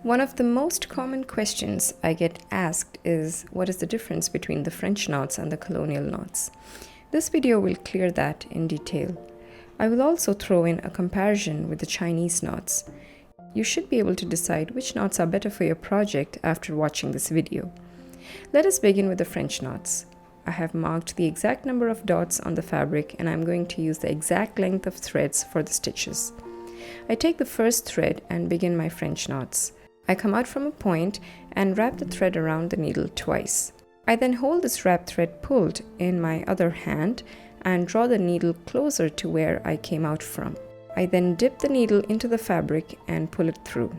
One of the most common questions I get asked is, what is the difference between the French knots and the colonial knots? This video will clear that in detail. I will also throw in a comparison with the Chinese knots. You should be able to decide which knots are better for your project after watching this video. Let us begin with the French knots. I have marked the exact number of dots on the fabric and I'm going to use the exact length of threads for the stitches. I take the first thread and begin my French knots. I come out from a point and wrap the thread around the needle twice. I then hold this wrapped thread pulled in my other hand and draw the needle closer to where I came out from. I then dip the needle into the fabric and pull it through.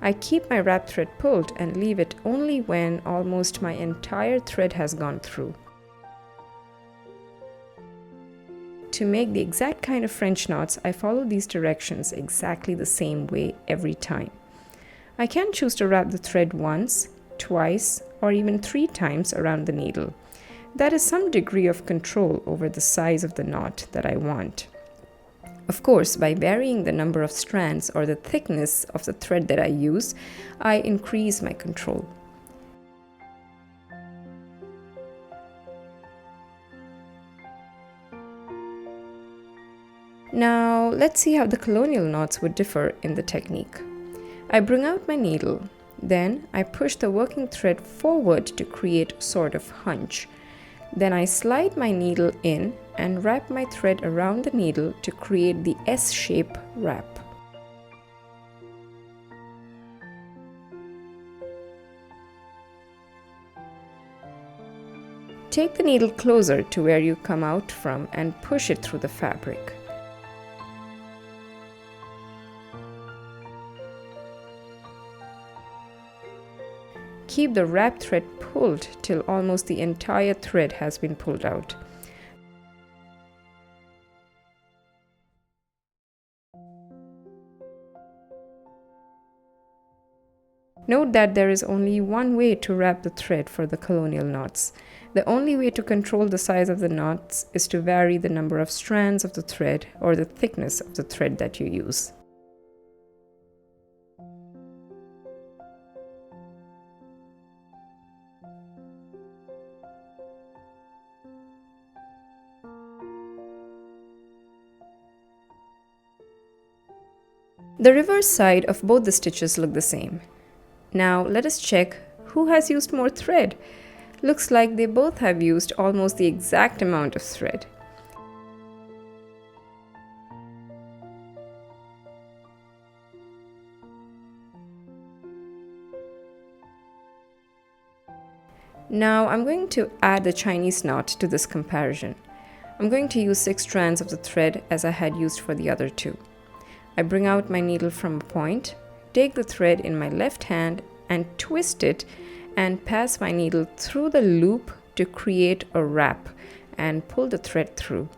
I keep my wrapped thread pulled and leave it only when almost my entire thread has gone through. To make the exact kind of French knots, I follow these directions exactly the same way every time. I can choose to wrap the thread once, twice, or even 3 times around the needle. That is some degree of control over the size of the knot that I want. Of course, by varying the number of strands or the thickness of the thread that I use, I increase my control. Now, let's see how the colonial knots would differ in the technique. I bring out my needle, then I push the working thread forward to create a sort of hunch. Then I slide my needle in and wrap my thread around the needle to create the S-shape wrap. Take the needle closer to where you come out from and push it through the fabric. Keep the wrapped thread pulled till almost the entire thread has been pulled out. Note that there is only one way to wrap the thread for the colonial knots. The only way to control the size of the knots is to vary the number of strands of the thread or the thickness of the thread that you use. The reverse side of both the stitches look the same. Now let us check who has used more thread. Looks like they both have used almost the exact amount of thread. Now I'm going to add the Chinese knot to this comparison. I'm going to use 6 strands of the thread as I had used for the other 2. I bring out my needle from a point, take the thread in my left hand and twist it and pass my needle through the loop to create a wrap and pull the thread through.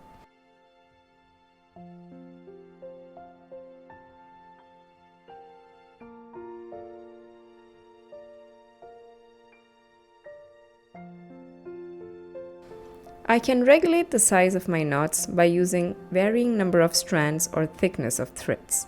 I can regulate the size of my knots by using varying number of strands or thickness of threads.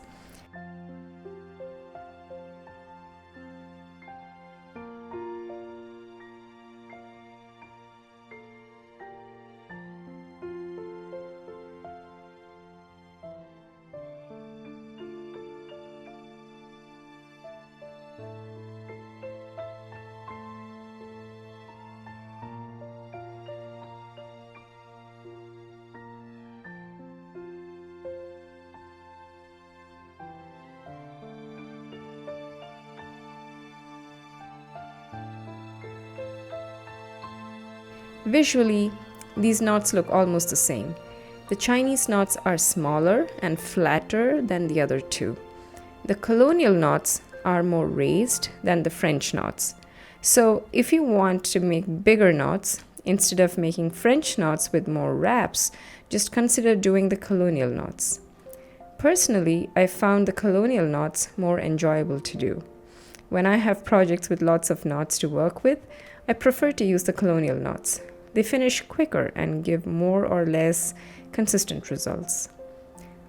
Visually, these knots look almost the same. The Chinese knots are smaller and flatter than the other 2. The colonial knots are more raised than the French knots. So if you want to make bigger knots, instead of making French knots with more wraps, just consider doing the colonial knots. Personally, I found the colonial knots more enjoyable to do. When I have projects with lots of knots to work with, I prefer to use the Colonial knots. They finish quicker and give more or less consistent results.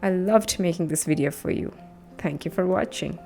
I loved making this video for you. Thank you for watching.